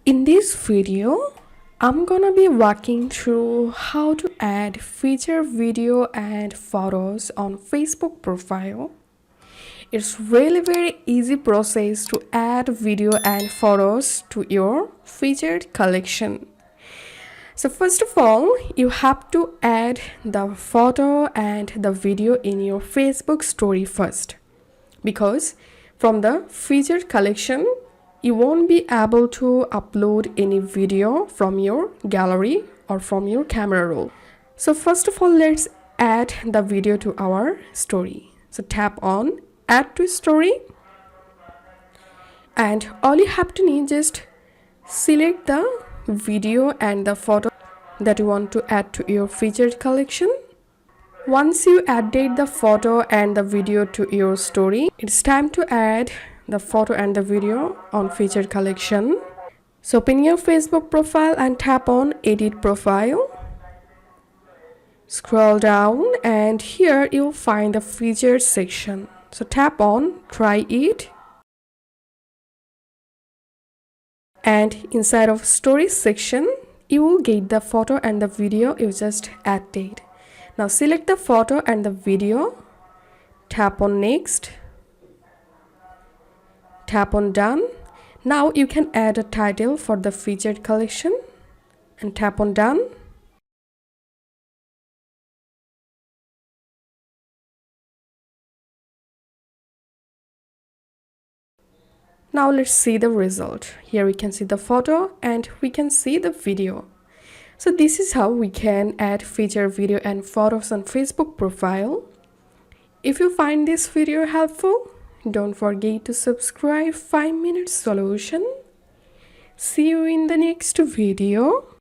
In this video, I'm gonna be walking through how to add feature video and photos on Facebook profile. It's really very easy process to add video and photos to your featured collection. So first of all, you have to add the photo and the video in your Facebook story first, because from the featured collection you won't be able to upload any video from your gallery or from your camera roll. So first of all, let's add the video to our story. So tap on add to story, and all you have to need, just select the video and the photo that you want to add to your featured collection. Once you added the photo and the video to your story, it's time to add the photo and the video on featured collection. So open your Facebook profile and tap on edit profile. Scroll down and here you'll find the featured section. So tap on try it. And inside of story section, you will get the photo and the video you just added. Now select the photo and the video, tap on next, tap on done. Now you can add a title for the featured collection and tap on done. Now let's see the result. Here we can see the photo and we can see the video. So this is how we can add feature video and photos on Facebook profile. If you find this video helpful, don't forget to subscribe 5 Minute Solution. See you in the next video.